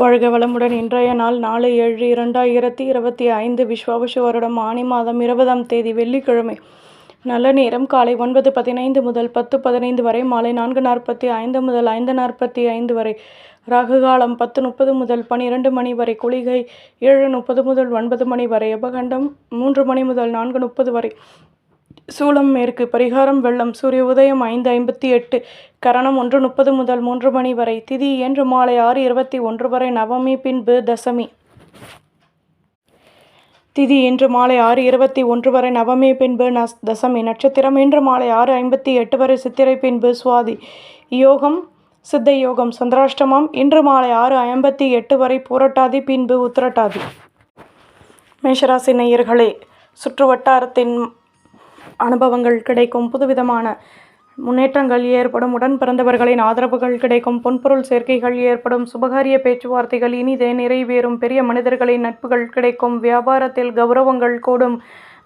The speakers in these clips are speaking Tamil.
வாழ்க வளமுடன். இன்றைய நாள் 4/7/2025 விஸ்வாவசு வருடம் ஆனி மாதம் 20ஆம் தேதி வெள்ளிக்கிழமை. நல்ல நேரம் காலை 9:15 முதல் 10:15 வரை, மாலை 4:45 முதல் 5:45 வரை, ராகு காலம் 10:30 முதல் 12 மணி வரை, குளிகை 7:30 முதல் 9 மணி வரை, யமகண்டம் 3 மணி முதல் 4:30 வரை, சூலம் மேற்கு, பரிகாரம் வெள்ளம், சூரிய உதயம் 5:58, கரணம் 1:30 முதல் 3 மணி வரை, திதி இன்று மாலை 6:21 வரை, நவமி பின்பு தசமி. திதி இன்று மாலை 6:21 வரை, நவமி பின்பு தசமி. நட்சத்திரம் இன்று மாலை 6:58 வரை, சித்திரை பின்பு சுவாதி. யோகம் சித்த யோகம். சந்திராஷ்டமம் இன்று மாலை 6:58 வரை, பூரட்டாதி பின்பு உத்திரட்டாதி. மேஷராசி நேயர்களே, சுற்று வட்டாரத்தின் அனுபவங்கள் கிடைக்கும், புதுவிதமான முன்னேற்றங்கள் ஏற்படும், உடன் பிறந்தவர்களின் ஆதரவுகள் கிடைக்கும், பொன்பொருள் சேர்க்கைகள் ஏற்படும், சுபகாரிய பேச்சுவார்த்தைகள் இனிதே நிறைவேறும், பெரிய மனிதர்களின் நட்புகள் கிடைக்கும், வியாபாரத்தில் கௌரவங்கள் கூடும்,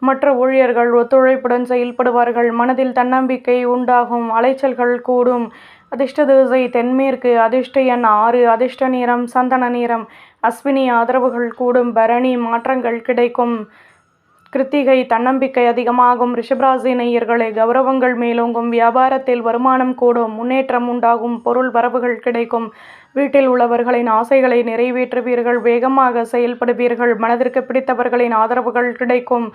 மற்ற ஊழியர்கள் ஒத்துழைப்புடன் செயல்படுவார்கள், மனதில் தன்னம்பிக்கை உண்டாகும், அலைச்சல்கள் கூடும். அதிர்ஷ்ட திசை தென்மேற்கு, அதிர்ஷ்ட எண் 6, அதிர்ஷ்ட நிறம் சந்தன நிறம், அஸ்வினி ஆதரவுகள் கூடும், பரணி மாற்றங்கள் கிடைக்கும், கிருத்திகை தன்னம்பிக்கை அதிகமாகும். ரிஷபராசி நேயர்களே, கௌரவங்கள் மேலோங்கும், வியாபாரத்தில் வருமானம் கூடும், முன்னேற்றம் உண்டாகும், பொருள் வரவுகள் கிடைக்கும், வீட்டில் உள்ளவர்களின் ஆசைகளை நிறைவேற்றுவீர்கள், வேகமாக செயல்படுவீர்கள், மனதிற்கு பிடித்தவர்களின் ஆதரவுகள் கிடைக்கும்,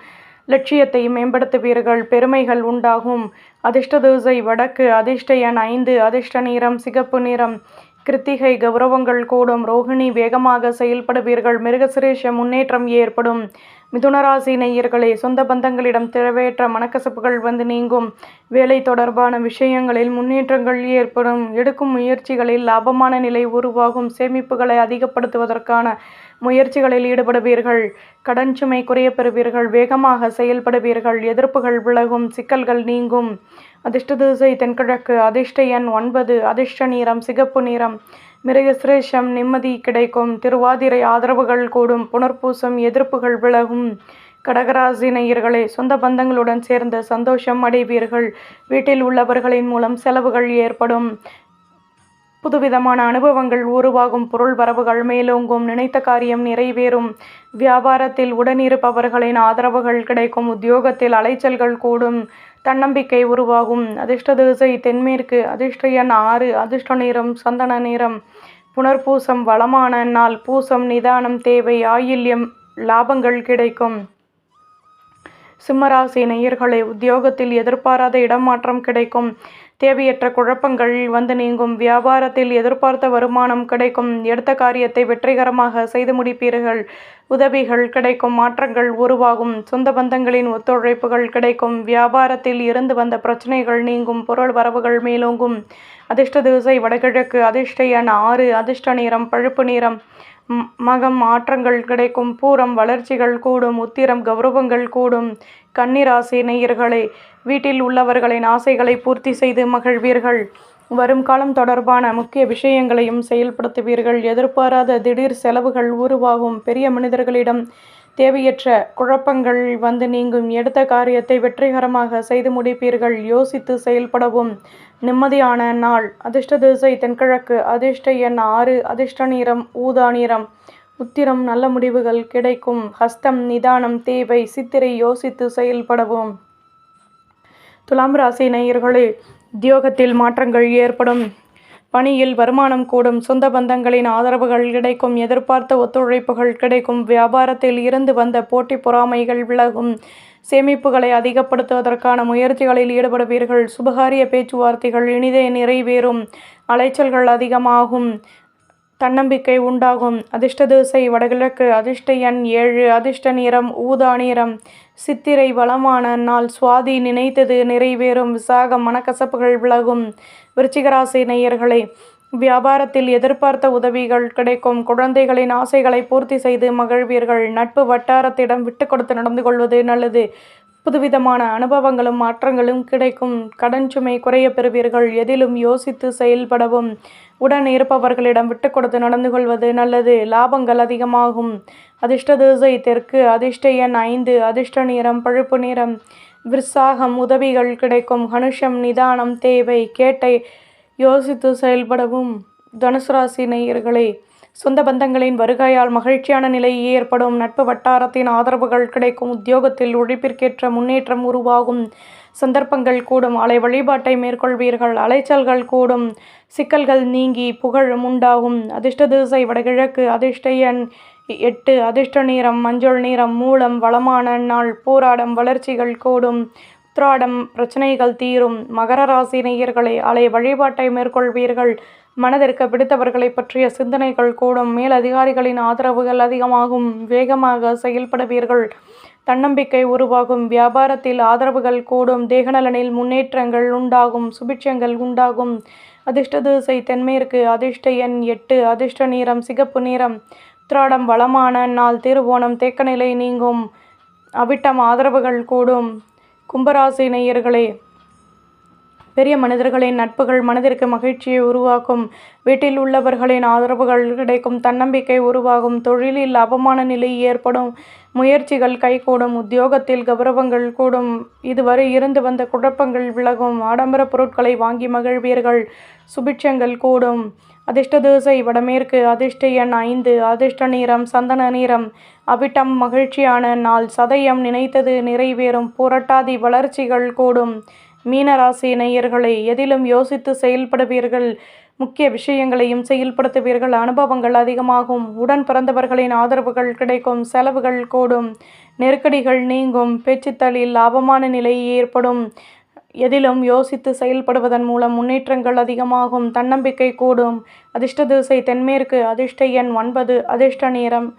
லட்சியத்தை மேம்படுத்துவீர்கள், பெருமைகள் உண்டாகும். அதிர்ஷ்ட திசை வடக்கு, அதிர்ஷ்ட எண் 5, அதிர்ஷ்ட நிறம் சிகப்பு நிறம், கிருத்திகை கௌரவங்கள் கூடும், ரோகிணி வேகமாக செயல்படுவீர்கள், மிருகசிரேஷ முன்னேற்றம் ஏற்படும். மிதுனராசி நேயர்களே, சொந்த பந்தங்களிடம் தேவையற்ற மனக்கசப்புகள் வந்து நீங்கும், வேலை தொடர்பான விஷயங்களில் முன்னேற்றங்கள் ஏற்படும், எடுக்கும் முயற்சிகளில் லாபமான நிலை உருவாகும், சேமிப்புகளை அதிகப்படுத்துவதற்கான முயற்சிகளில் ஈடுபடுவீர்கள், கடன் சுமை குறைய பெறுவீர்கள், வேகமாக செயல்படுவீர்கள், எதிர்ப்புகள் விலகும், சிக்கல்கள் நீங்கும். அதிர்ஷ்ட திசை தென்கிழக்கு, அதிர்ஷ்ட எண் 9, அதிர்ஷ்ட நிறம் சிகப்பு நிறம், மிருகசிரேஷம் நிம்மதி கிடைக்கும், திருவாதிரை ஆதரவுகள் கூடும், புனர்பூசம் எதிர்ப்புகள் விலகும். கடகராசி நேயர்களே, சொந்த பந்தங்களுடன் சேர்ந்து சந்தோஷம் அடைவீர்கள், வீட்டில் உள்ளவர்களின் மூலம் செலவுகள் ஏற்படும், புதுவிதமான அனுபவங்கள் உருவாகும், பொருள் வரவுகள் மேலோங்கும், நினைத்த காரியம் நிறைவேறும், வியாபாரத்தில் உடனிருப்பவர்களின் ஆதரவுகள் கிடைக்கும், உத்தியோகத்தில் அலைச்சல்கள் கூடும், தன்னம்பிக்கை உருவாகும். அதிர்ஷ்ட திசை தென்மேற்கு, அதிர்ஷ்ட எண் 6, அதிர்ஷ்ட நிறம் சந்தன நிறம், புனர்பூசம் வளமான நாள், பூசம் நிதானம் தேவை, ஆயில்யம் லாபங்கள் கிடைக்கும். சிம்மராசி நேயர்களே, உத்தியோகத்தில் எதிர்பாராத இடமாற்றம் கிடைக்கும், தேவையற்ற குழப்பங்கள் வந்து நீங்கும், வியாபாரத்தில் எதிர்பார்த்த வருமானம் கிடைக்கும், எடுத்த காரியத்தை வெற்றிகரமாக செய்து முடிப்பீர்கள், உதவிகள் கிடைக்கும், மாற்றங்கள் உருவாகும், சொந்த பந்தங்களின் ஒத்துழைப்புகள் கிடைக்கும், வியாபாரத்தில் இருந்து வந்த பிரச்சனைகள் நீங்கும், பொருள் வரவுகள் மேலோங்கும். அதிர்ஷ்ட திசை வடகிழக்கு, அதிர்ஷ்ட எண் 6, அதிர்ஷ்ட நிறம் பழுப்பு நிறம், மகம் மாற்றங்கள் கிடைக்கும், பூரம் வளர்ச்சிகள் கூடும், உத்திரம் கௌரவங்கள் கூடும். கன்னிராசி நேயர்களே, வீட்டில் உள்ளவர்களின் ஆசைகளை பூர்த்தி செய்து மகிழ்வீர்கள், வரும் காலம் தொடர்பான முக்கிய விஷயங்களையும் செயல்படுத்துவீர்கள், எதிர்பாராத திடீர் செலவுகள் உருவாகும், பெரிய மனிதர்களிடம் தேவையற்ற குழப்பங்கள் வந்து நீங்கும், எடுத்த காரியத்தை வெற்றிகரமாக செய்து முடிப்பீர்கள், யோசித்து செயல்படவும் நிம்மதியான நாள். அதிர்ஷ்ட திசை தென்கிழக்கு, அதிர்ஷ்ட எண் 6, அதிர்ஷ்ட நிறம் ஊதா நிறம், உத்திரம் நல்ல முடிவுகள் கிடைக்கும், ஹஸ்தம் நிதானம் தேவை, சித்திரை யோசித்து செயல்படவும். துலாம் ராசி நேயர்களே, உத்தியோகத்தில் மாற்றங்கள் ஏற்படும், பணியில் வருமானம் கூடும், சொந்த பந்தங்களின் ஆதரவுகள் கிடைக்கும், எதிர்பார்த்த ஒத்துழைப்புகள் கிடைக்கும், வியாபாரத்தில் இருந்து வந்த போட்டி பொறாமைகள் விலகும், சேமிப்புகளை அதிகப்படுத்துவதற்கான முயற்சிகளில் ஈடுபடுவீர்கள், சுபகாரிய பேச்சுவார்த்தைகள் இனிதே நிறைவேறும், அலைச்சல்கள் அதிகமாகும், தன்னம்பிக்கை உண்டாகும். அதிர்ஷ்ட திசை வடகிழக்கு, அதிர்ஷ்ட எண் 7, அதிர்ஷ்ட நிறம் ஊதா நிறம், சித்திரை வளமான நாள், சுவாதி நினைத்தது நிறைவேறும், விசாகம் மனக்கசப்புகள் விலகும். விருச்சிகராசி நேயர்களே, வியாபாரத்தில் எதிர்பார்த்த உதவிகள் கிடைக்கும், குழந்தைகளின் ஆசைகளை பூர்த்தி செய்து மகிழ்வீர்கள், நட்பு வட்டாரத்திடம் விட்டு கொடுத்து நடந்து கொள்வது நல்லது, புதுவிதமான அனுபவங்களும் மாற்றங்களும் கிடைக்கும், கடன் சுமை குறைய பெறுவீர்கள், எதிலும் யோசித்து செயல்படவும் உடன் இருப்பவர்களிடம் விட்டு கொடுத்து நடந்து கொள்வது நல்லது, லாபங்கள் அதிகமாகும். அதிர்ஷ்ட திசை தெற்கு, அதிர்ஷ்ட எண் 5, அதிர்ஷ்ட நிறம் பழுப்பு நிறம், விருச்சாகம் உதவிகள் கிடைக்கும், கனுஷம் நிதானம் தேவை, கேட்டை யோசித்து செயல்படவும். தனுசு ராசி நேயர்களே, சொந்த பந்தங்களின் வருகையால் மகிழ்ச்சியான நிலை ஏற்படும். நட்பு வட்டாரத்தின் ஆதரவுகள் கிடைக்கும். உத்தியோகத்தில் உழைப்பிற்கேற்ற முன்னேற்றம் உருவாகும். சந்தர்ப்பங்கள் கூடும். ஆலய வழிபாட்டை மேற்கொள்வீர்கள். அலைச்சல்கள் கூடும். சிக்கல்கள் நீங்கி புகழும் உண்டாகும். அதிர்ஷ்ட திசை வடகிழக்கு. அதிர்ஷ்ட எண் 8. அதிர்ஷ்ட நிறம் மஞ்சள் நிறம். மூலம் வளமான நாள். போராடம் வளர்ச்சிகள் கூடும். உத்திராடம் பிரச்சனைகள் தீரும். மகர ராசி நேயர்களே, ஆலய வழிபாட்டை மேற்கொள்வீர்கள். மனதிற்கு பிடித்தவர்களை பற்றிய சிந்தனைகள் கூடும். மேல் அதிகாரிகளின் ஆதரவுகள் அதிகமாகும். வேகமாக செயல்படுவீர்கள். தன்னம்பிக்கை உருவாகும். வியாபாரத்தில் ஆதரவுகள் கூடும். தேகநலனில் முன்னேற்றங்கள் உண்டாகும். சுபிட்சங்கள் உண்டாகும். அதிர்ஷ்ட திசை தென்மேற்கு. அதிர்ஷ்ட எண் 8. அதிர்ஷ்ட நிறம் சிகப்பு நிறம். உத்திராடம் வளமான நாள். திருவோணம் தேக்கநிலை நீங்கும். அவிட்டம் ஆதரவுகள் கூடும். கும்பராசி நேயர்களே, பெரிய மனிதர்களின் நட்புகள் மனதிற்கு மகிழ்ச்சியை உருவாக்கும். வீட்டில் உள்ளவர்களின் ஆதரவுகள் கிடைக்கும். தன்னம்பிக்கை உருவாகும். தொழிலில் லாபமான நிலை ஏற்படும். முயற்சிகள் கைகூடும். உத்தியோகத்தில் கௌரவங்கள் கூடும். இதுவரை இருந்து வந்த குழப்பங்கள் விலகும். ஆடம்பர பொருட்களை வாங்கி மகிழ்வீர்கள். சுபிட்சங்கள் கூடும். அதிர்ஷ்ட திசை வடமேற்கு. அதிர்ஷ்ட எண் 5. அதிர்ஷ்ட நிறம் சந்தன நிறம். அவிட்டம் மகிழ்ச்சியான நாள். சதயம் நினைத்தது நிறைவேறும். புரட்டாதி வளர்ச்சிகள் கூடும். மீனராசி நேயர்களே, எதிலும் யோசித்து செயல்படுவீர்கள். முக்கிய விஷயங்களையும் செயல்படுத்துவீர்கள். அனுபவங்கள் அதிகமாகும். உடன் பிறந்தவர்களின் ஆதரவுகள் கிடைக்கும். செலவுகள் கூடும். நெருக்கடிகள் நீங்கும். பேச்சுத்தலில் லாபமான நிலை ஏற்படும். எதிலும் யோசித்து செயல்படுவதன் மூலம் முன்னேற்றங்கள் அதிகமாகும். தன்னம்பிக்கை கூடும். அதிர்ஷ்ட திசை தென்மேற்கு. அதிர்ஷ்ட எண் 9. அதிர்ஷ்ட நிறம்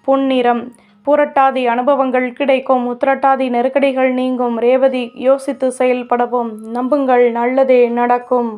பொன்னிறம். பூரட்டாதி அனுபவங்கள் கிடைக்கும். உத்திரட்டாதி நெருக்கடிகள் நீங்கும். ரேவதி யோசித்து செயல்படவும். நம்புங்கள், நல்லதே நடக்கும்.